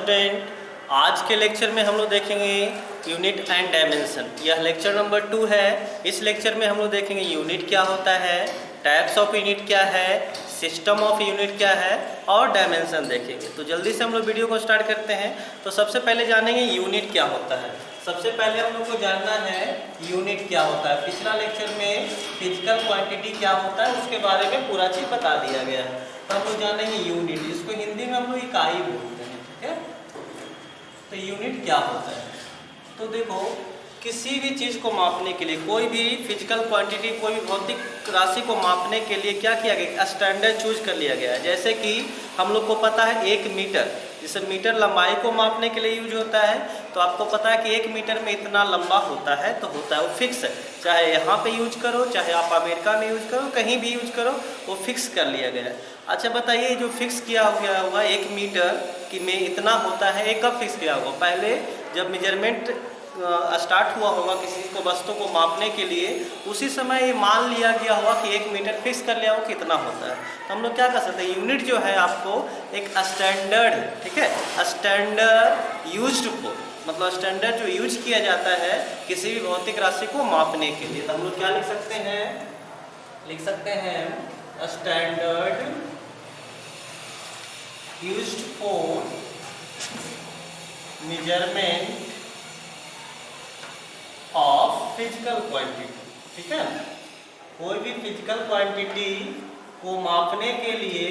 Student, आज के lecture में हम लोग देखेंगे यूनिट एंड डायमेंशन। यह लेक्चर नंबर 2 है। इस लेक्चर में हम लोग देखेंगे यूनिट क्या होता है, टाइप्स ऑफ यूनिट क्या है, सिस्टम ऑफ यूनिट क्या है और डायमेंशन देखेंगे। तो जल्दी से हम लोग वीडियो को स्टार्ट करते हैं। तो सबसे पहले जानेंगे यूनिट क्या होता है। सबसे पहले हम लोग को जानना है यूनिट क्या होता है। पिछला लेक्चर में फिजिकल क्वांटिटी क्या होता है उसके बारे में पूरा चीज़ बता दिया गया है। तो हम लोग जानेंगे यूनिट, इसको हिंदी में हम लोग इकाई बोलते हैं। ठीक है, तो यूनिट क्या होता है। तो देखो, किसी भी चीज़ को मापने के लिए, कोई भी फिजिकल क्वांटिटी, कोई भी भौतिक राशि को मापने के लिए क्या किया गया, स्टैंडर्ड चूज कर लिया गया है। जैसे कि हम लोग को पता है 1 मीटर, जैसे मीटर लंबाई को मापने के लिए यूज होता है। तो आपको पता है कि 1 मीटर में इतना लंबा होता है, तो होता है वो फिक्स है। चाहे यहाँ पे यूज करो, चाहे आप अमेरिका में यूज करो, कहीं भी यूज करो, वो फिक्स कर लिया गया है। अच्छा बताइए, जो फिक्स किया गया होगा 1 मीटर कि में इतना होता है, ये कब फिक्स किया होगा? पहले जब मेजरमेंट स्टार्ट हुआ होगा किसी को वस्तु को मापने के लिए, उसी समय ये मान लिया गया होगा कि 1 मीटर फिक्स कर लिया हो कितना होता है। तो हम लोग क्या कर सकते हैं, यूनिट जो है आपको एक स्टैंडर्ड है। ठीक है, स्टैंडर्ड यूज्ड को, मतलब स्टैंडर्ड जो यूज किया जाता है किसी भी भौतिक राशि को मापने के लिए। तो हम लोग क्या लिख सकते हैं, लिख सकते हैं standard used for measurement of physical quantity. ठीक है, कोई भी फिजिकल क्वांटिटी को मापने के लिए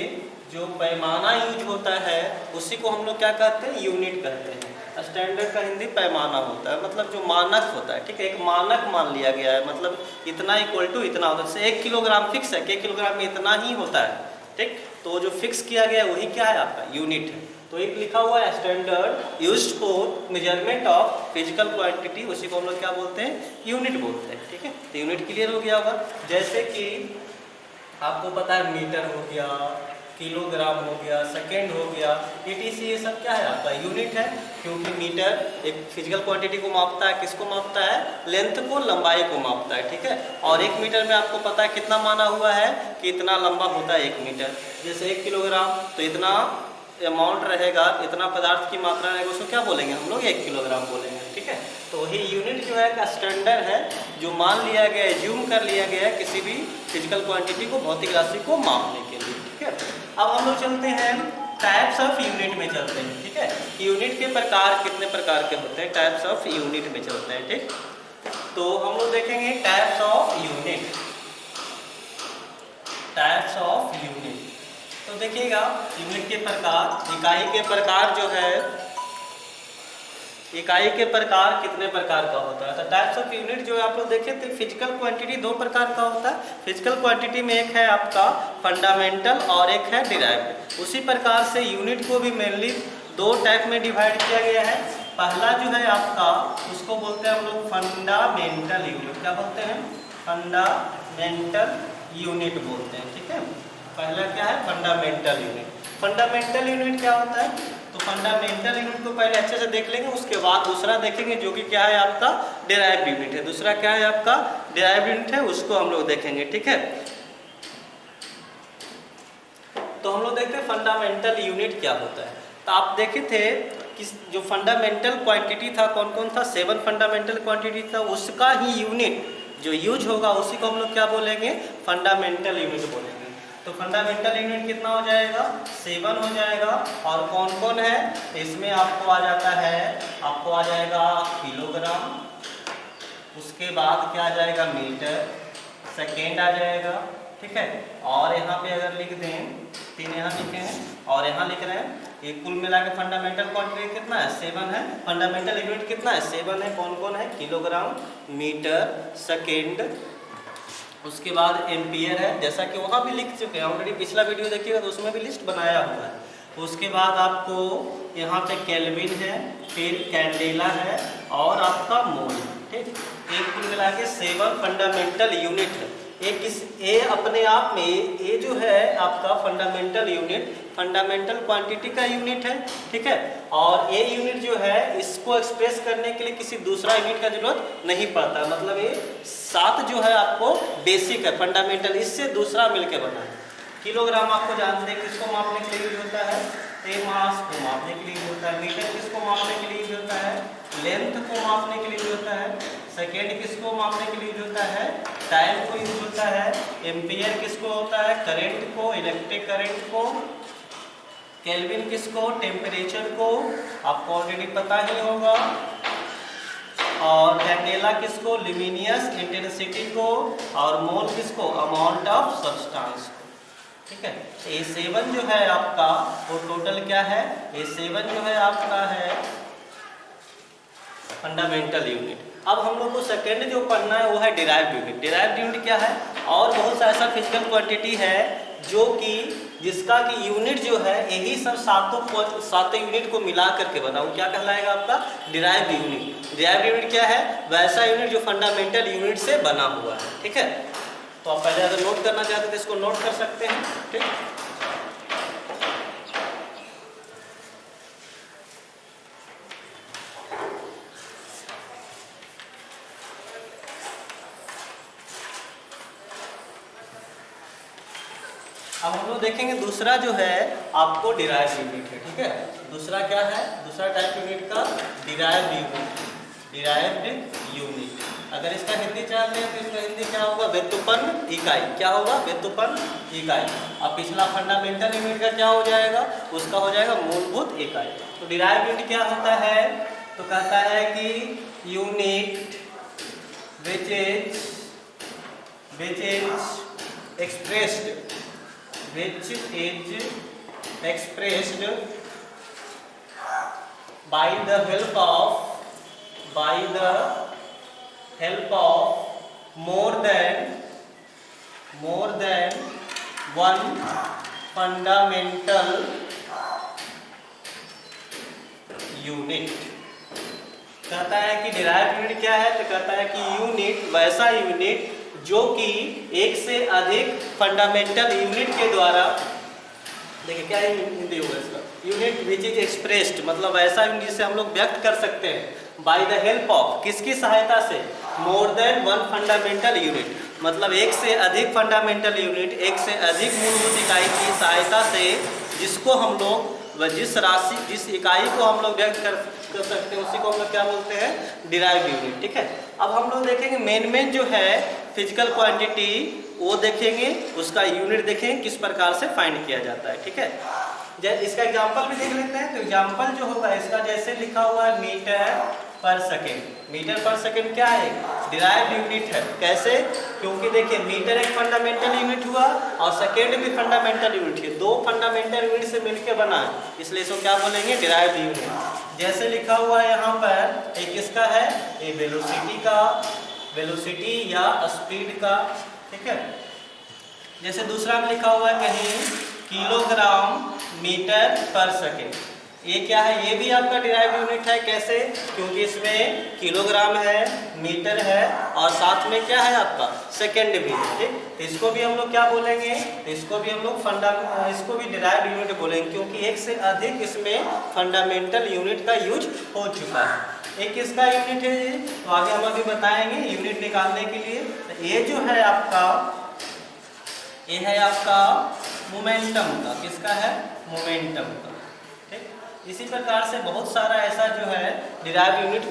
जो पैमाना यूज होता है उसी को हम लोग क्या कहते हैं, यूनिट कहते हैं। स्टैंडर्ड का हिंदी पैमाना होता है, मतलब जो मानक होता है। ठीक है, एक मानक मान लिया गया है, मतलब इतना इक्वल टू इतना होता है। जैसे 1 किलोग्राम फिक्स है कि 1 किलोग्राम में इतना ही होता है। ठीक, तो जो फिक्स किया गया है वही क्या है, आपका यूनिट है। तो एक लिखा हुआ है standard used for measurement of physical quantity, उसी को हम लोग क्या बोलते हैं, यूनिट बोलते हैं। ठीक है, तो यूनिट क्लियर हो गया होगा। जैसे कि आपको पता है मीटर हो गया, किलोग्राम हो गया, सेकेंड हो गया, etc, ये सब क्या है, आपका यूनिट है। क्योंकि मीटर एक फिजिकल क्वांटिटी को मापता है, किसको मापता है, लेंथ को, लंबाई को मापता है। ठीक है, और 1 मीटर में आपको पता है कितना माना हुआ है कि इतना लंबा होता है 1 मीटर। जैसे 1 किलोग्राम, तो इतना अमाउंट रहेगा, इतना पदार्थ की मात्रा रहेगा, उसको क्या बोलेंगे हम लोग, 1 किलोग्राम बोलेंगे। ठीक है, तो वही यूनिट जो है का स्टैंडर्ड है जो मान लिया गया है, ज्यूम कर लिया गया है किसी भी फिजिकल क्वांटिटी को, भौतिक राशि को मापने के लिए। ठीक है, अब हम लोग चलते हैं टाइप्स ऑफ यूनिट में चलते हैं। ठीक है, यूनिट के प्रकार कितने प्रकार के होते हैं, टाइप्स ऑफ यूनिट में चलते हैं। ठीक, तो हम लोग देखेंगे types of unit, types of unit. तो देखिएगा, यूनिट के प्रकार, इकाई के प्रकार जो है, इकाई के प्रकार कितने प्रकार का होता है। तो टाइप्स ऑफ यूनिट जो आप लोग देखे थे, फिजिकल क्वांटिटी 2 प्रकार का होता है। फिजिकल क्वांटिटी में एक है आपका फंडामेंटल और एक है डिराइव्ड। उसी प्रकार से यूनिट को भी मेनली 2 टाइप में डिवाइड किया गया है। पहला जो है आपका, उसको बोलते हैं हम लोग फंडामेंटल यूनिट। क्या बोलते हैं, फंडामेंटल यूनिट बोलते हैं। ठीक है, पहला क्या है, फंडामेंटल यूनिट। फंडामेंटल यूनिट क्या होता है, तो फंडामेंटल यूनिट को पहले अच्छे से देख लेंगे, उसके बाद दूसरा देखेंगे जो कि क्या है आपका, डिराइव्ड यूनिट है। दूसरा क्या है आपका, डिराइव्ड यूनिट है, उसको हम लोग देखेंगे। ठीक है, तो हम लोग देखते हैं फंडामेंटल यूनिट क्या होता है। तो आप देखे थे कि जो फंडामेंटल क्वांटिटी था, कौन कौन था, 7 फंडामेंटल क्वांटिटी था, उसका ही यूनिट जो यूज होगा उसी को हम लोग क्या बोलेंगे, फंडामेंटल यूनिट बोलेंगे। तो फंडामेंटल यूनिट कितना हो जाएगा, 7 हो जाएगा। और कौन कौन है, इसमें आपको आ जाता है, आपको आ जाएगा किलोग्राम, उसके बाद क्या आ जाएगा, मीटर, सेकेंड आ जाएगा। ठीक है, और यहाँ पे अगर लिख दें, 3 यहाँ लिखे हैं और यहाँ लिख रहे हैं, ये कुल मिला के फंडामेंटल क्वांटिटी कितना है, 7 है। फंडामेंटल यूनिट कितना है, 7 है। कौन कौन है, किलोग्राम, मीटर, सेकेंड, उसके बाद एम्पियर है, जैसा कि वहाँ भी लिख चुके हैं ऑलरेडी, पिछला वीडियो देखिएगा तो उसमें भी लिस्ट बनाया हुआ है। उसके बाद आपको यहाँ पे केल्विन है, फिर कैंडेला है और आपका मोल। ठीक, एक कुल मिला के 7 फंडामेंटल यूनिट है। ये अपने आप में, ये जो है आपका फंडामेंटल यूनिट, फंडामेंटल क्वांटिटी का यूनिट है। ठीक है, और ये यूनिट जो है इसको एक्सप्रेस करने के लिए किसी दूसरा यूनिट का जरूरत नहीं पड़ता। मतलब ये 7 जो है आपको बेसिक है, फंडामेंटल, इससे दूसरा मिलके बना है। किलोग्राम आपको जानते हैं किसको मापने के लिए यूज होता है, ये मास को मापने के लिए यूज होता है। मीटर किसको मापने के लिए यूज होता है? लेंथ को मापने के लिए यूज होता है। सेकेंड किसको मापने के लिए यूज होता है? टाइम को यूज होता है। एम्पियर किसको होता है? करंट को, इलेक्ट्रिक करंट को। केल्विन किसको? टेम्परेचर को, आपको ऑलरेडी पता ही होगा। और कैंडेला किसको? ल्यूमिनियस इंटेंसिटी को। और मोल किसको? अमाउंट ऑफ सब्सटेंस को। ठीक है, A7 जो है आपका वो टोटल क्या है? A7 जो है आपका है फंडामेंटल यूनिट। अब हम लोग को सेकेंड जो पढ़ना है वो है डिराइव्ड यूनिट। डिराइव्ड यूनिट क्या है? और बहुत सा ऐसा फिजिकल क्वांटिटी है जो कि जिसका कि यूनिट जो है यही सब सातों यूनिट को मिला करके बना, वो क्या कहलाएगा आपका? Derived unit. डिराइव्ड यूनिट क्या है? वैसा यूनिट जो फंडामेंटल यूनिट से बना हुआ है। ठीक है, तो आप पहले अगर नोट करना चाहते हैं तो इसको नोट कर सकते हैं। ठीक, अब हम लोग देखेंगे दूसरा जो है आपको डिराइव्ड यूनिट है। ठीक है, दूसरा क्या है? दूसरा टाइप यूनिट का डिराइव्ड यूनिट। डिराइव्ड यूनिट अगर इसका हिंदी चाहते हैं तो इसका हिंदी क्या होगा? व्युत्पन्न इकाई। क्या होगा? व्युत्पन्न इकाई। अब पिछला फंडामेंटल यूनिट का क्या हो जाएगा? उसका हो जाएगा मूलभूत इकाई। तो डिराइव्ड यूनिट क्या होता है? तो कहता है कि unit which is expressed by the help of more than one fundamental unit। कहता है कि डिराइव्ड यूनिट क्या है? तो कहता है कि यूनिट वैसा यूनिट जो कि एक से अधिक फंडामेंटल यूनिट के द्वारा, देखिए क्या हिंदी होगा इसका? यूनिट विच इज एक्सप्रेस्ड, मतलब ऐसा यूनिट जिसे हम लोग व्यक्त कर सकते हैं बाय द हेल्प ऑफ, किसकी सहायता से? More than one fundamental unit, मतलब एक से अधिक फंडामेंटल यूनिट, एक से अधिक मूलभूत इकाई की सहायता से, जिसको हम लोग जिस इकाई को हम लोग व्यक्त कर सकते हैं उसी को हम लोग क्या बोलते हैं? Derived unit. ठीक है, अब हम लोग देखेंगे मेन जो है फिजिकल क्वांटिटी वो देखेंगे, उसका यूनिट देखेंगे किस प्रकार से फाइंड किया जाता है। ठीक है, इसका एग्जांपल भी देख लेते हैं। तो एग्जांपल जो होगा इसका जैसे लिखा हुआ है मीटर पर सेकेंड। मीटर पर सेकेंड क्या है? डिराइव्ड यूनिट है। कैसे? क्योंकि देखिए मीटर एक फंडामेंटल यूनिट हुआ और सेकेंड भी फंडामेंटल यूनिट है, दो फंडामेंटल यूनिट से मिलकर बना है, इसलिए इसको क्या बोलेंगे? Derived unit. जैसे लिखा हुआ है यहाँ पर, एक किसका है? ये वेलोसिटी या स्पीड का। ठीक है, जैसे दूसरा में लिखा हुआ है कहीं किलोग्राम मीटर पर सेकेंड। ये क्या है? ये भी आपका डिराइव्ड यूनिट है। कैसे? क्योंकि इसमें किलोग्राम है, मीटर है और साथ में क्या है आपका? सेकेंड भी है। ठीक, तो इसको भी हम लोग क्या बोलेंगे? इसको भी हम लोग इसको भी डिराइव्ड यूनिट बोलेंगे, क्योंकि एक से अधिक इसमें फंडामेंटल यूनिट का यूज हो चुका है। एक किसका यूनिट है? तो आगे हम अभी बताएंगे यूनिट निकालने के लिए। तो ये जो है आपका, ये है आपका मोमेंटम का। किसका है? मोमेंटम का। ठीक, इसी प्रकार से बहुत सारा ऐसा जो है डिराइव्ड यूनिट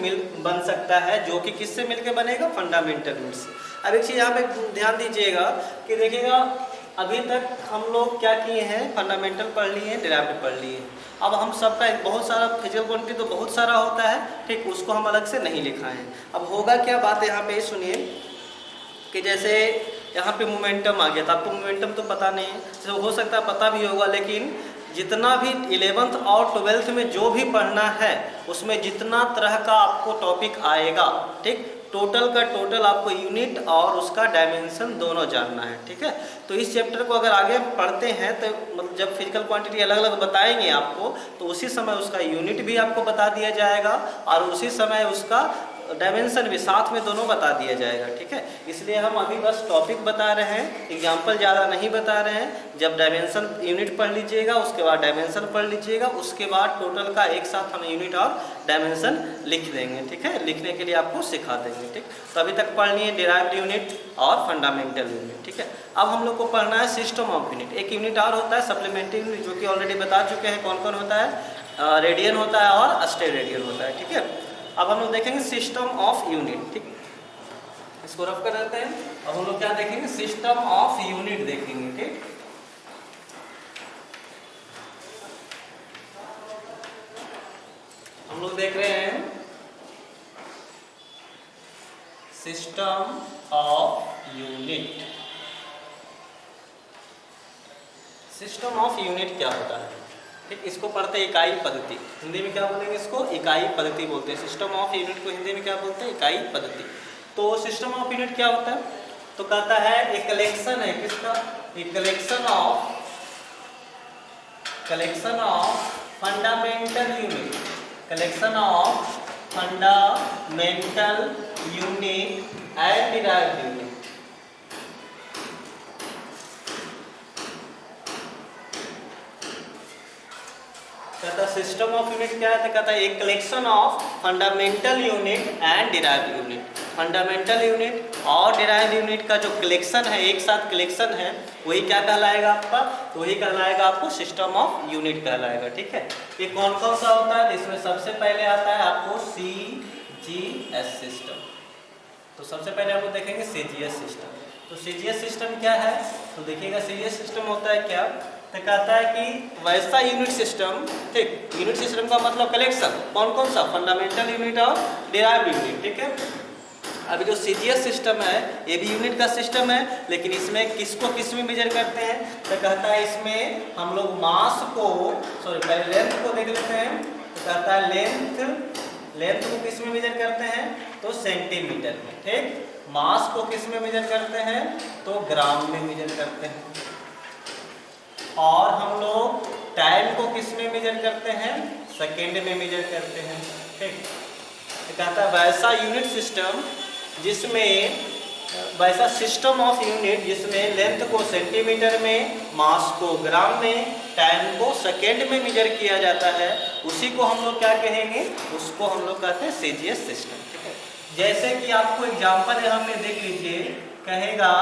बन सकता है, जो कि किससे मिलकर बनेगा? फंडामेंटल यूनिट से। अब एक चीज़ यहाँ पे ध्यान दीजिएगा कि देखिएगा अभी तक हम लोग क्या किए हैं? फंडामेंटल पढ़ लिए हैं, डिराइव्ड पढ़ लिए हैं। अब हम सबका एक बहुत सारा फिजिकल क्वांटिटी तो बहुत सारा होता है, ठीक, उसको हम अलग से नहीं लिखा है। अब होगा क्या बात यहाँ पे सुनिए कि जैसे यहाँ पे मोमेंटम आ गया, तो आपको मोमेंटम तो पता नहीं है, तो हो सकता है पता भी होगा, लेकिन जितना भी 11th और 12th में जो भी पढ़ना है उसमें जितना तरह का आपको टॉपिक आएगा, ठीक, टोटल का टोटल आपको यूनिट और उसका डायमेंशन दोनों जानना है। ठीक है, तो इस चैप्टर को अगर आगे पढ़ते हैं तो मतलब जब फिजिकल क्वांटिटी अलग अलग बताएंगे आपको, तो उसी समय उसका यूनिट भी आपको बता दिया जाएगा और उसी समय उसका डायमेंशन भी साथ में दोनों बता दिया जाएगा, ठीक है। इसलिए हम अभी बस टॉपिक बता रहे हैं, एग्जाम्पल ज़्यादा नहीं बता रहे हैं। जब डायमेंशन यूनिट पढ़ लीजिएगा, उसके बाद डायमेंशन पढ़ लीजिएगा, उसके बाद टोटल का एक साथ हम यूनिट और डायमेंशन लिख देंगे, ठीक है। लिखने के लिए आपको सिखा देंगे, ठीक। तो अभी तक पढ़ लिए डिराइव्ड यूनिट और फंडामेंटल यूनिट, ठीक है। अब हम लोग को पढ़ना है सिस्टम ऑफ यूनिट। एक यूनिट और होता है सप्लीमेंट्री यूनिट, जो कि ऑलरेडी बता चुके हैं कौन कौन होता है। रेडियन होता है और स्टेड रेडियन होता है, ठीक है। अब हम लोग देखेंगे सिस्टम ऑफ यूनिट, ठीक। इसको रफ कर देते हैं। अब हम लोग क्या देखेंगे, सिस्टम ऑफ यूनिट देखेंगे, ठीक। हम लोग देख रहे हैं system of unit. System of unit क्या होता है, ठीक। इसको पढ़ते हैं इकाई पद्धति, हिंदी में क्या बोलेंगे, इसको इकाई पद्धति बोलते हैं। सिस्टम ऑफ यूनिट को हिंदी में क्या बोलते हैं, इकाई पद्धति। तो सिस्टम ऑफ यूनिट क्या होता है, तो कहता है एक कलेक्शन है, किसका, एक collection of fundamental unit, collection of fundamental unit and derived unit. कहता है सिस्टम ऑफ यूनिट क्या है, तो कहता है एक collection of fundamental unit and derived unit. Fundamental unit और डिराइव्ड यूनिट का जो कलेक्शन है, एक साथ कलेक्शन है, वही क्या कहलाएगा आपका, तो वही कहलाएगा आपको सिस्टम ऑफ यूनिट कहलाएगा, ठीक है। ये कौन कौन सा होता है, इसमें सबसे पहले आता है आपको CGS सिस्टम। तो सबसे पहले आप लोग देखेंगे CGS सिस्टम। तो CGS सिस्टम क्या है, तो देखिएगा CGS सिस्टम होता है क्या, तो कहता है कि वैसा यूनिट सिस्टम, ठीक। यूनिट सिस्टम का मतलब कलेक्शन, कौन कौन सा, फंडामेंटल यूनिट और डिराइव्ड यूनिट, ठीक है। अभी जो CGS सिस्टम है, ये भी यूनिट का सिस्टम है, लेकिन इसमें किसको किस में मेजर करते हैं, तो कहता है इसमें हम लोग मास को, सॉरी पहले लेंथ को देख लेते हैं। तो कहता है लेंथ को किस में मेजर करते हैं, तो सेंटीमीटर में, ठीक। मास को किस में मेजर करते हैं, तो ग्राम में मेजर करते हैं। और हम लोग टाइम को किस में मेजर करते हैं, सेकेंड में मेजर करते हैं, ठीक। तो कहता है वैसा यूनिट सिस्टम जिसमें, वैसा सिस्टम ऑफ यूनिट जिसमें लेंथ को सेंटीमीटर में, मास को ग्राम में, टाइम को सेकेंड में मेजर किया जाता है, उसी को हम लोग क्या कहेंगे, उसको हम लोग कहते हैं CGS सिस्टम, ठीक है। जैसे कि आपको एग्जाम्पल यहाँ पे देख लीजिए, कहेगा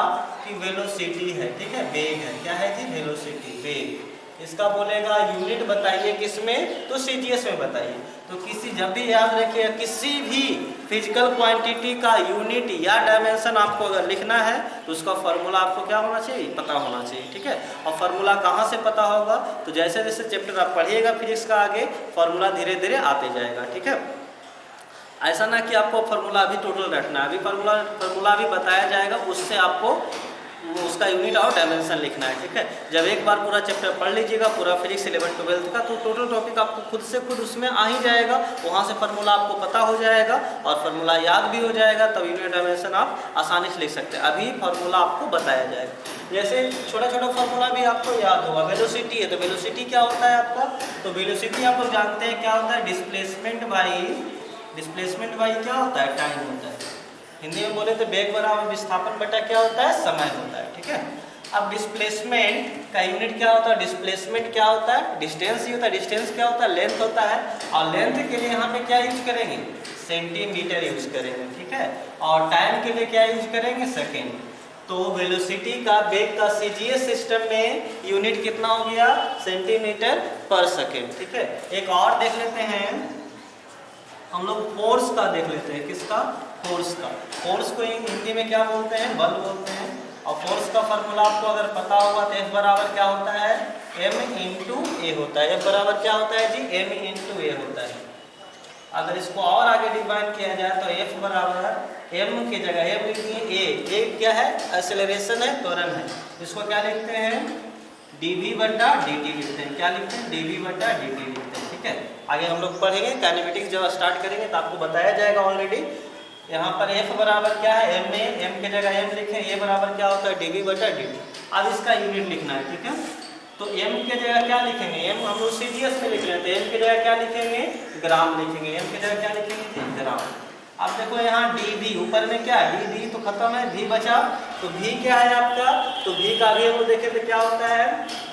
कि वेलोसिटी है, ठीक है, वेग है, क्या है जी, वेलोसिटी, वेग। इसका बोलेगा यूनिट बताइए किसमें, तो CGS में बताइए। तो किसी, जब भी याद रखिए, किसी भी फिजिकल क्वांटिटी का यूनिट या डायमेंशन आपको अगर लिखना है, तो उसका फार्मूला आपको क्या होना चाहिए, पता होना चाहिए, ठीक है। और फार्मूला कहाँ से पता होगा, तो जैसे जैसे चैप्टर आप पढ़िएगा फिजिक्स का, आगे फार्मूला धीरे धीरे आते जाएगा, ठीक है। ऐसा ना कि आपको फार्मूला अभी टोटल रखना है, अभी फार्मूला भी बताया जाएगा, उससे आपको उसका यूनिट और डायमेंशन लिखना है, ठीक है। जब एक बार पूरा चैप्टर पढ़ लीजिएगा, पूरा फिजिक्स 11 12 का, तो टोटल टॉपिक आपको खुद से खुद उसमें आ ही जाएगा, वहाँ से फार्मूला आपको पता हो जाएगा और फार्मूला याद भी हो जाएगा, तब यूनिट डायमेंशन आप आसानी से लिख सकते हैं। अभी फार्मूला आपको बताया जाएगा, जैसे छोटा छोटा फार्मूला भी आपको याद होगा। वेलोसिटी है, तो वेलोसिटी क्या होता है आपका, तो वेलोसिटी आप लोग जानते हैं क्या होता है, डिस्प्लेसमेंट बाई क्या होता है, टाइम होता है। हिंदी में बोले तो वेग बराबर विस्थापन बटा क्या होता है, समय होता है, ठीक है। अब डिस्प्लेसमेंट का यूनिट क्या होता है, डिस्प्लेसमेंट क्या होता है, डिस्टेंस ही होता है। डिस्टेंस क्या होता है, लेंथ होता है। और लेंथ के लिए यहाँ पे क्या यूज करेंगे, सेंटीमीटर यूज करेंगे, ठीक है। और टाइम के लिए क्या यूज करेंगे, सेकेंड। तो वेलोसिटी का, वेग का CGS सिस्टम में यूनिट कितना हो गया, सेंटीमीटर पर सेकेंड, ठीक है। एक और देख लेते हैं हम लोग, फोर्स का देख लेते हैं, किसका, फोर्स का। फोर्स को हिंदी में क्या बोलते हैं, बल बोलते हैं। और फोर्स का फार्मूला आपको अगर पता होगा तो F बराबर क्या होता है, M इंटू ए होता है। F बराबर क्या होता है जी, M इंटू ए होता है। अगर इसको और आगे डिफाइन किया जाए तो F बराबर M की जगह M लिखिए ए क्या है, एक्सेलरेशन है, त्वरण है। इसको क्या लिखते हैं, dv बटा dt लिखते हैं। क्या लिखते हैं, dv बटा dt लिखते हैं, ठीक है। आगे हम लोग पढ़ेंगे काइनेमेटिक्स, जब स्टार्ट करेंगे तो आपको बताया जाएगा ऑलरेडी। यहाँ पर F बराबर क्या है, M में M की जगह M लिखें, A बराबर क्या होता है, dv बटा dt। अब इसका यूनिट लिखना है, ठीक है। तो M की जगह क्या लिखेंगे, M हम लोग CGS में लिख रहे हैं, तो M की जगह क्या लिखेंगे, ग्राम लिखेंगे। M की जगह क्या लिखेंगे, ग्राम। अब देखो यहाँ डी वी ऊपर में क्या है, डी वी तो खत्म है, वी बचा, तो वी क्या है आपका, तो वी का भी हम लोग देखें तो क्या होता है,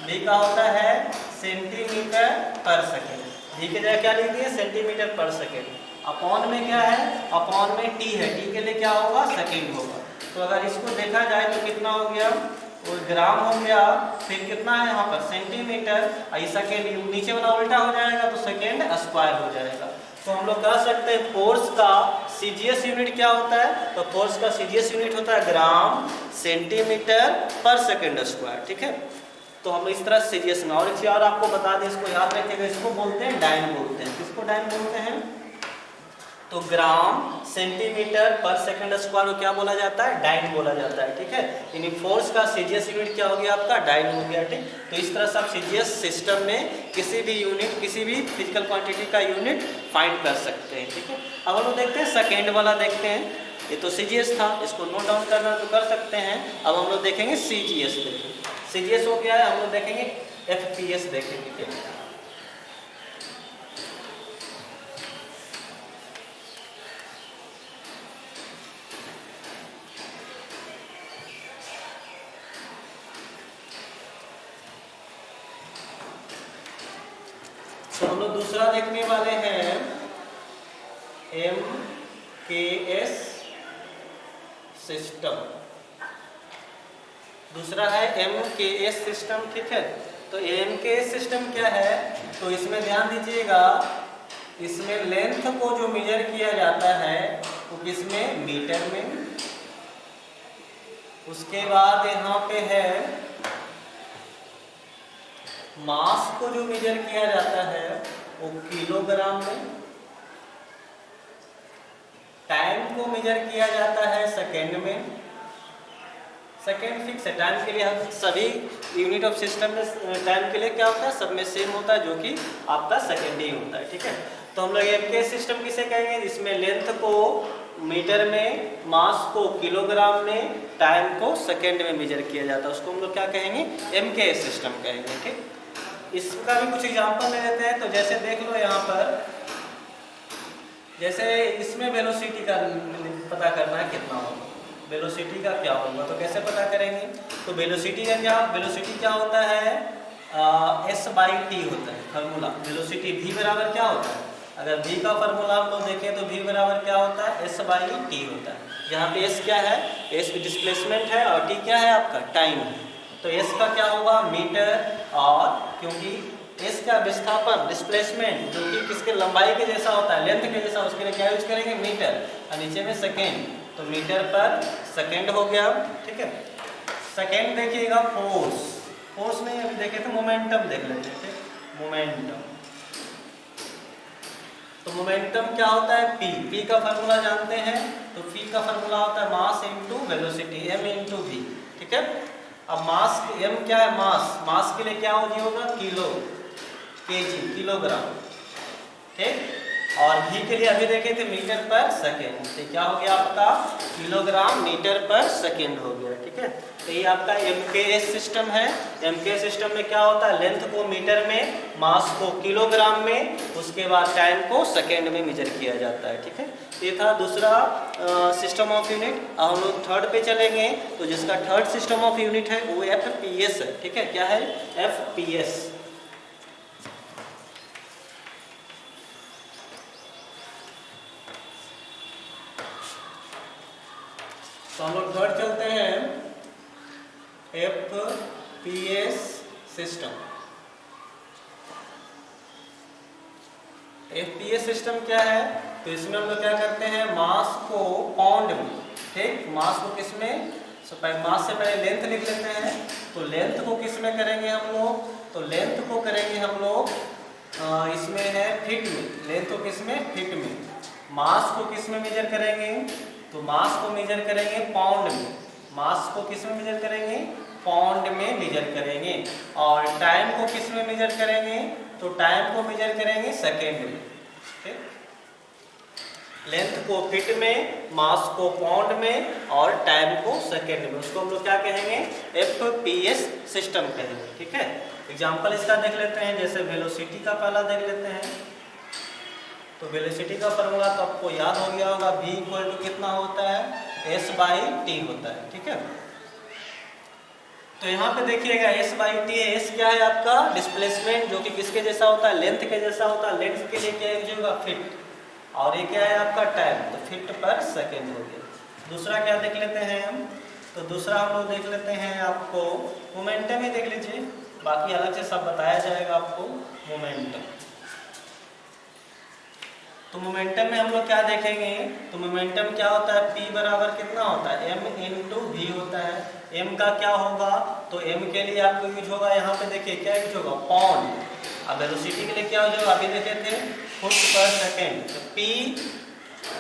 वी का होता है सेंटीमीटर पर सेकेंड, वी के जगह क्या लिख दिए सेंटीमीटर पर सेकेंड। अपॉन में क्या है, अपॉन में टी है, टी के लिए क्या होगा सेकेंड होगा। तो अगर इसको देखा जाए तो कितना हो गया, वो ग्राम हो गया, फिर कितना है यहाँ पर सेंटीमीटर, ऐसा के नीचे वाला उल्टा हो जाएगा तो सेकेंड स्क्वायर हो जाएगा। तो हम लोग कह सकते हैं फोर्स का सीजीएस यूनिट क्या होता है, तो फोर्स का सीजीएस यूनिट होता है ग्राम सेंटीमीटर पर सेकेंड स्क्वायर। ठीक है, तो हम इस तरह सीजीएस में, और एक चीज और आपको बता दें, इसको याद रखिएगा, इसको बोलते हैं डाइन बोलते हैं। किसको डाइन बोलते हैं, तो ग्राम सेंटीमीटर पर सेकंड स्क्वायर को क्या बोला जाता है, डाइन बोला जाता है। ठीक है, यानी फोर्स का सीजीएस यूनिट क्या हो गया आपका, डाइन हो गया। ठीक, तो इस तरह से आप सीजीएस सिस्टम में किसी भी यूनिट, किसी भी फिजिकल क्वांटिटी का यूनिट फाइंड कर सकते हैं। ठीक है, अब हम लोग देखते हैं सेकेंड वाला देखते हैं, ये तो सीजीएस था, इसको नोट डाउन करना तो कर सकते हैं। अब हम लोग देखेंगे सीजीएस, देखेंगे सीजीएस हो गया है, हम लोग देखेंगे एफपीएस देखेंगे। तो हम लोग दूसरा देखने वाले हैं एमकेएस सिस्टम, दूसरा है एमकेएस सिस्टम। ठीक है, तो एमकेएस सिस्टम क्या है, तो इसमें ध्यान दीजिएगा, इसमें लेंथ को जो मेजर किया जाता है वो किसमें, मीटर में, उसके बाद यहाँ पे है मास को जो मेजर किया जाता है वो किलोग्राम में, टाइम को मेजर किया जाता है सेकेंड में, सेकेंड फिक्स है, टाइम के लिए हम सभी यूनिट ऑफ सिस्टम में टाइम के लिए क्या होता है, सब में सेम होता है, जो कि आपका सेकेंड ही होता है। ठीक है, तो हम लोग एमकेएस सिस्टम किसे कहेंगे, जिसमें लेंथ को मीटर में, मास को किलोग्राम में, टाइम को सेकेंड में मेजर किया जाता है, उसको हम लोग क्या कहेंगे, एमकेएस सिस्टम कहेंगे। ठीक, इसका भी कुछ एग्जांपल ले लेते हैं। तो जैसे देख लो यहाँ पर, जैसे इसमें वेलोसिटी का पता करना है कितना होगा, वेलोसिटी का क्या होगा, तो कैसे पता करेंगे, तो वेलोसिटी का वेलोसिटी क्या होता है, एस बाई टी होता है फार्मूला, वेलोसिटी v बराबर क्या होता है, अगर v का फार्मूला हम लोग देखें तो v बराबर क्या होता है, एस बाई टी होता है। यहाँ पे s क्या है, s डिस्प्लेसमेंट है और t क्या है आपका टाइम है, तो s का क्या होगा मीटर, और क्योंकि s का विस्थापन डिस्प्लेसमेंट जो कि किसके लंबाई के जैसा होता है, लेंथ के जैसा, उसके लिए क्या यूज करेंगे मीटर, और नीचे में सेकेंड, तो मीटर पर सेकेंड हो गया। ठीक है, सेकेंड देखिएगा फोर्स, फोर्स नहीं अभी देखे थे, मोमेंटम देख लेते थे, मोमेंटम, तो मोमेंटम क्या होता है, p का फार्मूला जानते हैं, तो p का फार्मूला होता है mass into velocity, m into v। ठीक है, अब मास m क्या है, मास के लिए क्या होगा, किलो, केजी, किलोग्राम। ठीक, और v के लिए अभी देखे थे मीटर पर सेकेंड, तो क्या हो गया आपका, किलोग्राम मीटर पर सेकेंड हो गया। ठीक है, तो ये आपका एमकेएस सिस्टम है। एमकेएस सिस्टम में क्या होता है, लेंथ को मीटर में, मास को किलोग्राम में, उसके बाद टाइम को सेकेंड में मेजर किया जाता है। ठीक है, ये था दूसरा सिस्टम ऑफ यूनिट। अब हम लोग थर्ड पे चलेंगे, तो जिसका थर्ड सिस्टम ऑफ यूनिट है वो एफपीएस है। ठीक है, क्या है, एफपीएस। तो हम लोग थर्ड चलते हैं, एफपीएस सिस्टम। एफपीएस सिस्टम क्या है, तो इसमें हम लोग क्या करते हैं, मास को पाउंड में, ठीक, मास को किसमें, मास से पहले लेंथ लिख लेते हैं, तो लेंथ को किस में करेंगे हम लोग, तो लेंथ को करेंगे हम लोग इसमें है फीट में, लेंथ को किस में, फीट में, मास को किस में मेजर करेंगे, तो मास को मेजर करेंगे पाउंड में, मास को किस में मेजर करेंगे, पाउंड में मेजर करेंगे, और टाइम को किस में मेजर करेंगे, तो टाइम को मेजर करेंगे सेकेंड में। ठीक, लेंथ को फीट में, मास को पाउंड में, और टाइम को सेकेंड में, उसको हम लोग क्या कहेंगे, एफपीएस सिस्टम कहेंगे। ठीक है, एग्जांपल इसका देख लेते हैं, जैसे वेलोसिटी का पहला देख लेते हैं। तो वेलोसिटी का फॉर्मूला तो आपको याद हो गया होगा, v इक्वल टू कितना होता है, s/t होता है, ठीक है। तो यहाँ पे देखिएगा s/t है, s क्या है आपका डिस्प्लेसमेंट, जो कि किसके जैसा होता है, लेंथ के जैसा होता है। लेंथ के लिए क्या यूज होगा, फीट, और ये क्या है आपका टाइम, तो फीट पर सेकेंड हो गया। दूसरा क्या देख लेते हैं हम, तो दूसरा हम लोग देख लेते हैं आपको मोमेंटम ही देख लीजिए, बाकी अलग से सब बताया जाएगा आपको मोमेंटम। तो मोमेंटम में हम लोग क्या देखेंगे, तो मोमेंटम क्या होता है, P बराबर कितना होता है, m इंटू वी होता है। m का क्या होगा, तो m के लिए आपको यूज होगा, यहाँ पे देखिए क्या यूज होगा, पॉन्ड। अब वेलोसिटी के लिए क्या यूज होगा, अभी देखे थे फुट पर सेकेंड, तो P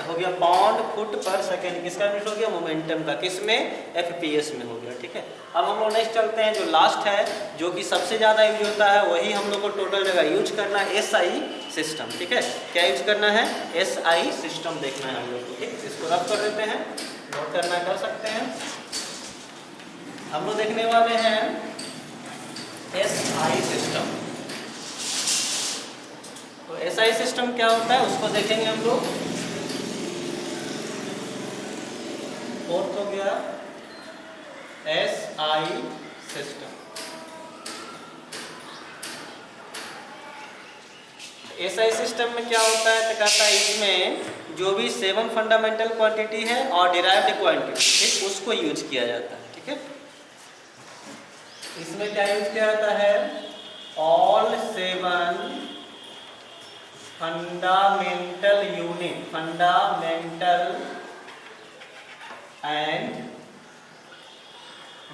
हो गया पाउंड फुट पर सेकेंड, किसका यूज हो गया, मोमेंटम का, किसमें, FPS में हो गया, ठीक है। अब हम लोग नेक्स्ट चलते हैं, जो लास्ट है, जो कि सबसे ज़्यादा यूज होता है, वही हम लोग को टोटल जगह यूज करना है, SI सिस्टम, ठीक है। क्या यूज करना है, SI सिस्टम देखना है हम लोग को, ठीक। इसको रब कर देते हैं, नोट करना कर सकते हैं। हम लोग देखने वाले हैं SI सिस्टम। तो SI सिस्टम क्या होता है उसको देखेंगे हम लोग। फोर्थ हो गया SI सिस्टम। SI सिस्टम में क्या होता है, तो कहता है इसमें जो भी 7 फंडामेंटल क्वांटिटी है और डिराइव्ड क्वांटिटी, ठीक, उसको यूज किया जाता है, ठीक है। इसमें क्या यूज किया जाता है, all 7 fundamental unit, fundamental and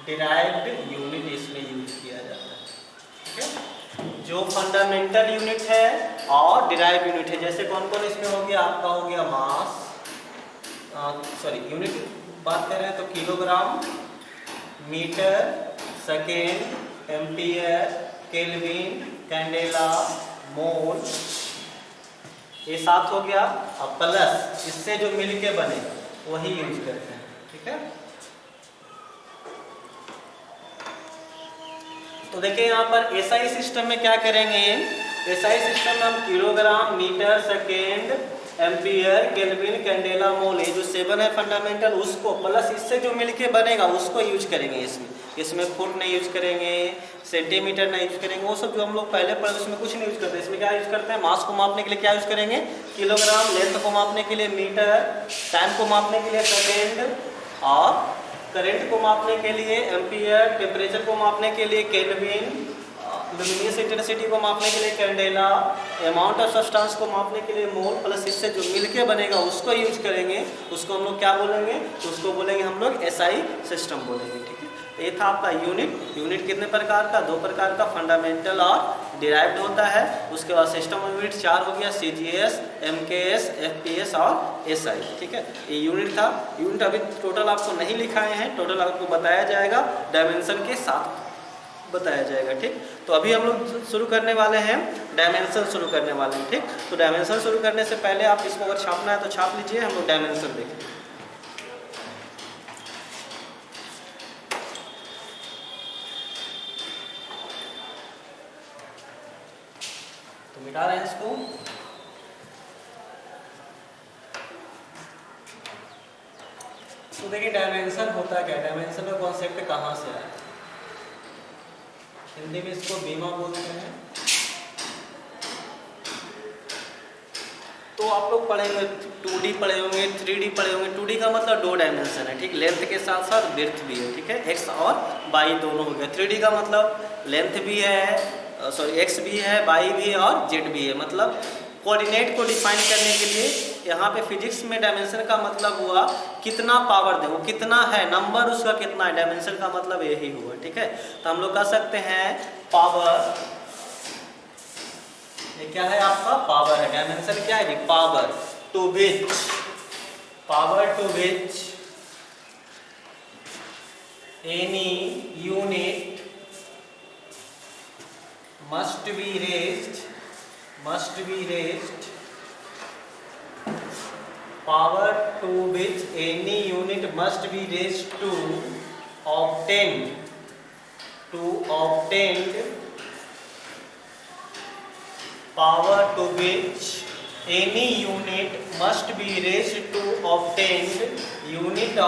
derived unit इसमें यूज किया जाता है, ठीक है। जो फंडामेंटल यूनिट है और डिराइव्ड यूनिट है, जैसे कौन कौन इसमें हो गया, आपका हो गया मास, यूनिट बात कर रहे हैं तो kilogram, metre, second, ampere, kelvin, candela, mole, ये 7 हो गया। अब प्लस इससे जो मिलके बने वही यूज करते हैं, ठीक है। तो देखिए यहाँ पर SI सिस्टम में क्या करेंगे, SI सिस्टम में हम kilogram, metre, second, ampere, kelvin, candela, mole, ये जो 7 है फंडामेंटल, उसको प्लस इससे जो मिलके बनेगा उसको यूज करेंगे। इसमें फुट नहीं यूज करेंगे, सेंटीमीटर नहीं यूज करेंगे, वो सब जो हम लोग पहले पढ़े उसमें कुछ नहीं यूज करते। इसमें क्या यूज करते हैं, मास को मापने के लिए क्या यूज करेंगे, किलोग्राम, लेंथ को मापने के लिए मीटर, टाइम को मापने के लिए सेकेंड, और करंट को मापने के लिए एम्पियर, टेम्परेचर को मापने के लिए केल्विन, लुमिनियस इंटेंसिटी को मापने के लिए कैंडेला, अमाउंट ऑफ सब्सटेंस को मापने के लिए मोल, प्लस इससे जो मिलके बनेगा उसको यूज करेंगे। उसको हम लोग क्या बोलेंगे, तो उसको बोलेंगे हम लोग SI सिस्टम बोलेंगे, ठीक है। ये था आपका यूनिट। यूनिट कितने प्रकार का, 2 प्रकार का, फंडामेंटल और डिराइव्ड होता है। उसके बाद सिस्टम यूनिट 4 हो गया, CGS, MKS, FPS और SI, ठीक है। ये यूनिट था। यूनिट अभी टोटल आपको नहीं लिखाए हैं, टोटल आपको बताया जाएगा, डायमेंशन के साथ बताया जाएगा, ठीक। तो अभी हम लोग शुरू करने वाले हैं, डायमेंशन शुरू करने वाले हैं, ठीक। तो डायमेंशन शुरू करने से पहले आप इसको अगर छापना है तो छाप लीजिए, हम लोग डायमेंशन देखें। तो मिटा रहे हैं इसको। तो देखिए डायमेंशन होता क्या है, डायमेंशन का कॉन्सेप्ट कहाँ से आया, हिंदी में इसको बीमा बोलते हैं। तो आप लोग पढ़ेंगे 2D पढ़े होंगे, 3D पढ़े होंगे। 2D का मतलब 2 डायमेंशन है, ठीक, लेंथ के साथ साथ विड्थ भी है, ठीक है, एक्स और वाई दोनों हो गया। 3D का मतलब लेंथ भी है, एक्स भी है, वाई भी है और जेड भी है, मतलब कोऑर्डिनेट को डिफाइन करने के लिए। यहाँ पे फिजिक्स में डायमेंशन का मतलब हुआ कितना पावर दे, वो कितना है, नंबर उसका कितना है, डायमेंशन का मतलब यही हुआ, ठीक है। तो हम लोग कह सकते हैं पावर, ये क्या है आपका पावर है, डायमेंशन क्या है, power to which, power to which any unit must be raised, power to which any unit must be raised to obtained power to which any unit must be raised to obtained unit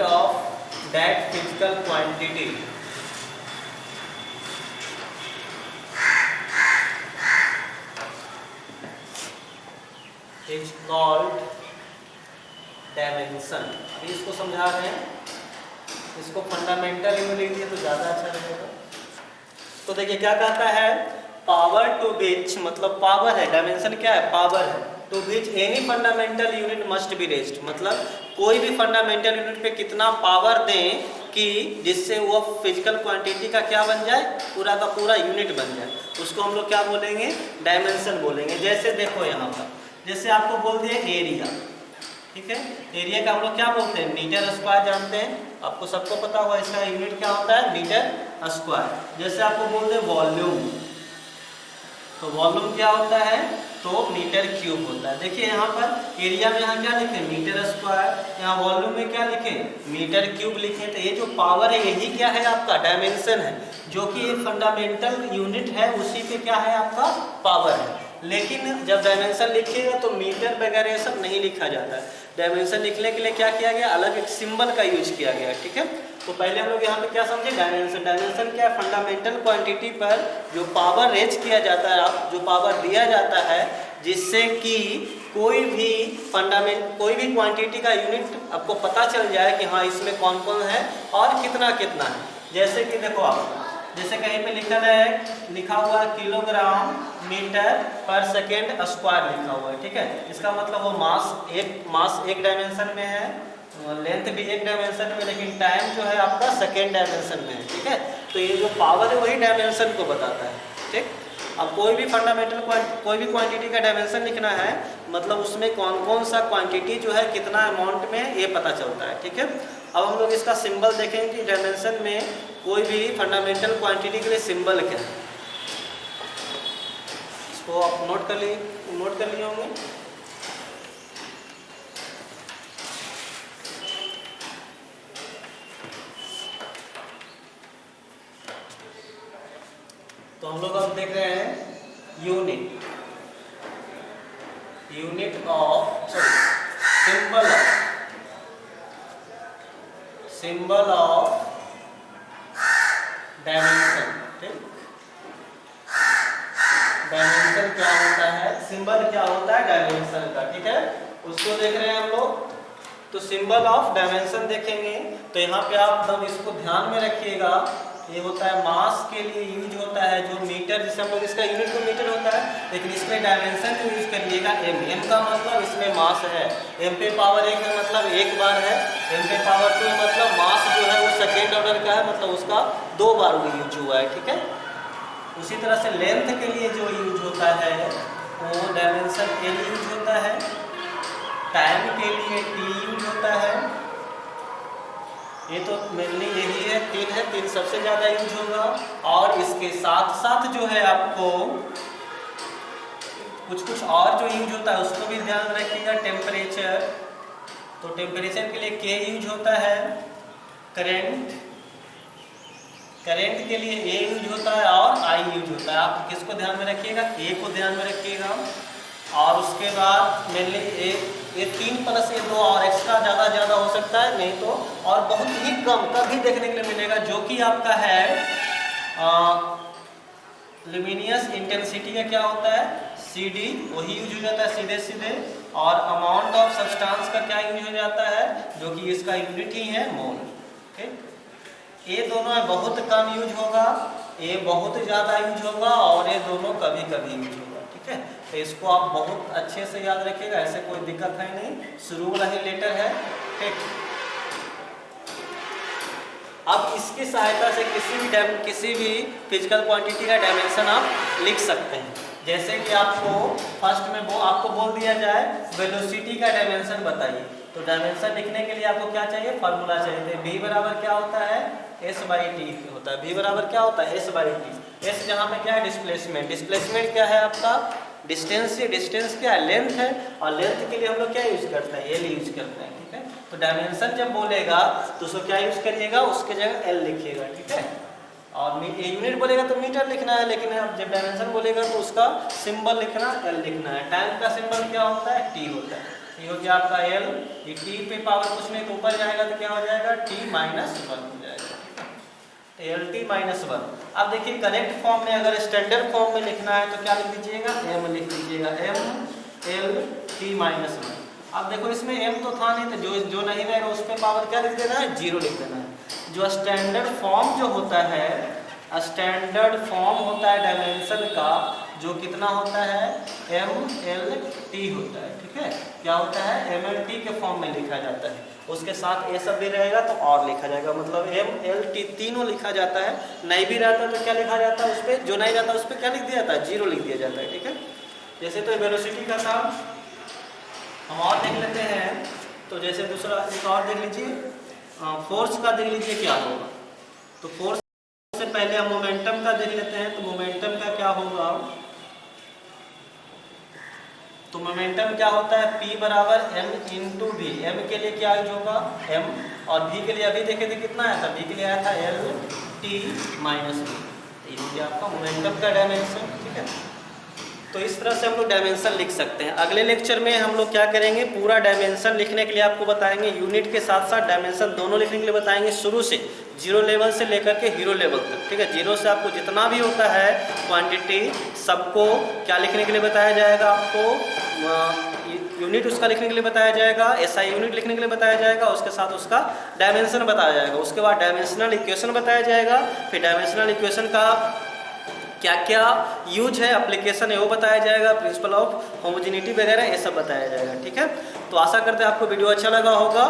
of that physical quantity is called dimension. अभी इसको समझा रहे हैं, इसको fundamental में लिख दिए तो ज़्यादा अच्छा रहेगा। तो देखिए क्या कहता है, पावर टू विच, मतलब पावर है, डायमेंशन क्या है, पावर है, to which any fundamental unit must be raised, मतलब कोई भी फंडामेंटल यूनिट पे कितना पावर दें कि जिससे वो फिजिकल क्वांटिटी का क्या बन जाए, पूरा का पूरा यूनिट बन जाए, उसको हम लोग क्या बोलेंगे, डायमेंशन बोलेंगे। जैसे देखो यहाँ पर, जैसे आपको बोल दिया एरिया, ठीक है, एरिया का हम लोग क्या बोलते हैं, मीटर स्क्वायर जानते हैं, आपको सबको पता होगा इसका यूनिट क्या होता है, मीटर स्क्वायर। जैसे आपको बोल दे वॉल्यूम, तो वॉल्यूम क्या होता है, तो मीटर क्यूब होता है। देखिए यहाँ पर एरिया में यहाँ क्या लिखे, मीटर स्क्वायर, यहाँ वॉल्यूम में क्या लिखे, मीटर क्यूब लिखे। तो ये जो पावर है यही क्या है आपका डायमेंशन है, जो कि फंडामेंटल यूनिट है उसी पे क्या है आपका पावर है। लेकिन जब डायमेंशन लिखिएगा तो मीटर वगैरह सब नहीं लिखा जाता है। डायमेंशन लिखने के लिए क्या किया गया, अलग एक सिंबल का यूज किया गया, ठीक है। तो पहले हम लोग यहाँ पे क्या समझे, डायमेंशन, डायमेंशन क्या है, फंडामेंटल क्वांटिटी पर जो पावर रेज किया जाता है, जो पावर दिया जाता है, जिससे कि कोई भी क्वांटिटी का यूनिट आपको पता चल जाए कि हाँ इसमें कौन कौन है और कितना कितना है। जैसे कि देखो आप, जैसे कहीं पे लिखा हुआ किलोग्राम मीटर पर सेकेंड स्क्वायर लिखा हुआ है, ठीक है। इसका मतलब वो मास एक डायमेंशन में है, लेंथ भी एक डायमेंशन में, लेकिन टाइम जो है आपका सेकेंड डायमेंशन में है, ठीक है। तो ये जो पावर है वही डायमेंशन को बताता है, ठीक। अब कोई भी क्वांटिटी का डायमेंशन लिखना है, मतलब उसमें कौन कौन सा क्वांटिटी जो है कितना अमाउंट में, ये पता चलता है, ठीक है। अब हम लोग इसका सिंबल देखेंगे कि डायमेंशन में कोई भी फंडामेंटल क्वांटिटी के लिए सिंबल क्या है, इसको आप नोट कर लिए होंगे। तो हम लोग अब देख रहे हैं unit of symbol of dimension, ठीक। डायमेंशन क्या होता है, सिंबल क्या होता है डायमेंशन का, ठीक है। उसको देख रहे हैं हम लोग। तो सिंबल ऑफ डायमेंशन देखेंगे तो यहाँ पे आप एकदम इसको ध्यान में रखिएगा। ये होता है मास के लिए यूज होता है, जो मीटर, जिसे हम लोग इसका यूनिट तो मीटर होता है, लेकिन इसमें डायमेंशन जो यूज करिएगा एम का मतलब इसमें मास है, एम पे पावर 1 है मतलब एक बार है, एम पे पावर 2 मतलब मास जो है वो सेकेंड ऑर्डर का है, मतलब उसका 2 बार वो यूज हुआ है, ठीक है। उसी तरह से लेंथ के लिए जो यूज होता है वो डायमेंशन एल यूज होता है, टाइम के लिए टी यूज होता है। ये तो मेनली यही है, 3 सबसे ज़्यादा यूज होगा। और इसके साथ साथ जो है आपको कुछ और जो यूज होता है उसको भी ध्यान रखिएगा। टेम्परेचर, तो टेम्परेचर के लिए के यूज होता है, करंट के लिए ए यूज होता है और आई यूज होता है। आप किसको ध्यान में रखिएगा, ए को ध्यान में रखिएगा। और उसके बाद मेनली ये 3 + 2 और एक्स्ट्रा ज़्यादा हो सकता है, नहीं तो और बहुत ही कम कभी देखने के लिए मिलेगा, जो कि आपका है ल्यूमिनियस इंटेंसिटी का क्या होता है, CD, वही यूज हो जाता है सीधे। और अमाउंट ऑफ सब्सटेंस का क्या यूज हो जाता है, जो कि इसका यूनिट ही है मोल, ठीक। ये दोनों है बहुत कम यूज होगा, ये बहुत ज़्यादा यूज होगा और ये दोनों कभी कभी यूज होगा, ठीक है। तो इसको आप बहुत अच्छे से याद रखिएगा, ऐसे कोई दिक्कत है नहीं, शुरू वाला ही लेटर है, ठीक। अब इसकी सहायता से किसी भी फिजिकल क्वांटिटी का डायमेंशन आप लिख सकते हैं। जैसे कि आपको फर्स्ट में आपको बोल दिया जाए वेलोसिटी का डायमेंशन बताइए, तो डायमेंशन लिखने के लिए आपको क्या चाहिए, फार्मूला चाहिए। v बराबर क्या होता है, s/t होता है। v बराबर क्या होता है, s/t। s जहाँ पे क्या है, डिस्प्लेसमेंट क्या है आपका, डिस्टेंस क्या है, लेंथ है। और लेंथ के लिए हम लोग क्या यूज करते हैं, एल यूज करते हैं, ठीक है। तो डायमेंशन जब बोलेगा तो उसको क्या यूज करिएगा, उसके जगह एल लिखिएगा, ठीक है। और यूनिट बोलेगा तो मीटर लिखना है, लेकिन अब जब डायमेंशन बोलेगा तो उसका सिंबल लिखना एल लिखना है। टाइम का सिंबल क्या होता है? टी होता है। ये हो गया आपका एल। ये टी पे पावर कुछ नहीं तो ऊपर जाएगा तो क्या हो जाएगा? टी माइनस 1 हो जाएगा, एल टी माइनस 1। अब देखिए करेक्ट फॉर्म में अगर स्टैंडर्ड फॉर्म में लिखना है तो क्या लिख दीजिएगा? एम लिख दीजिएगा, एम एल टी माइनस 1। अब देखो इसमें एम तो था नहीं तो जो नहीं रहेगा उस पर पावर क्या लिख देना है? 0 लिख देना है। जो स्टैंडर्ड फॉर्म जो होता है, स्टैंडर्ड फॉर्म होता है डायमेंशन का, जो कितना होता है? एम एल टी होता है। ठीक है, क्या होता है? एम एल टी के फॉर्म में लिखा जाता है। उसके साथ ये सब भी रहेगा तो और लिखा जाएगा, मतलब एम एल टी तीनों लिखा जाता है। नहीं भी रहता तो क्या लिखा जाता है? उस पर जो नहीं रहता उस पर क्या लिख दिया जाता है? 0 लिख दिया जाता है। ठीक है, जैसे तो वेलोसिटी का था हम और देख लेते हैं। तो जैसे दूसरा एक और देख लीजिए, फोर्स का देख लीजिए क्या होगा। तो फोर्स से पहले हम मोमेंटम का देख लेते हैं। तो मोमेंटम का क्या होगा? तो मोमेंटम क्या होता है? P बराबर m इंटू वी। एम के लिए क्या यूज होगा? m, और v के लिए अभी देखे थे कितना आया था? v के लिए आया था एल टी माइनस वी। ये हो गया आपका मोमेंटम का डायमेंशन। ठीक है, तो इस तरह से हम लोग डायमेंशन लिख सकते हैं। अगले लेक्चर में हम लोग क्या करेंगे? पूरा डायमेंशन लिखने के लिए आपको बताएंगे, यूनिट के साथ साथ डायमेंशन दोनों लिखने के लिए बताएंगे, शुरू से 0 लेवल से लेकर के हीरो लेवल तक। ठीक है, 0 से आपको जितना भी होता है क्वांटिटी सबको क्या लिखने के लिए बताया जाएगा? आपको यूनिट उसका लिखने के लिए बताया जाएगा, एसआई यूनिट लिखने के लिए बताया जाएगा, उसके साथ उसका डायमेंशन बताया जाएगा। उसके बाद डायमेंशनल इक्वेशन बताया जाएगा, फिर डायमेंशनल इक्वेशन का क्या क्या यूज है, एप्लीकेशन है वो बताया जाएगा, प्रिंसिपल ऑफ होमोजेनिटी वगैरह ये सब बताया जाएगा। ठीक है, तो आशा करते हैं आपको वीडियो अच्छा लगा होगा।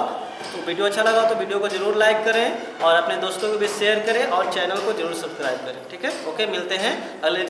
तो वीडियो अच्छा लगा तो वीडियो को जरूर लाइक करें और अपने दोस्तों को भी शेयर करें और चैनल को जरूर सब्सक्राइब करें। ठीक है, ओके, मिलते हैं अगले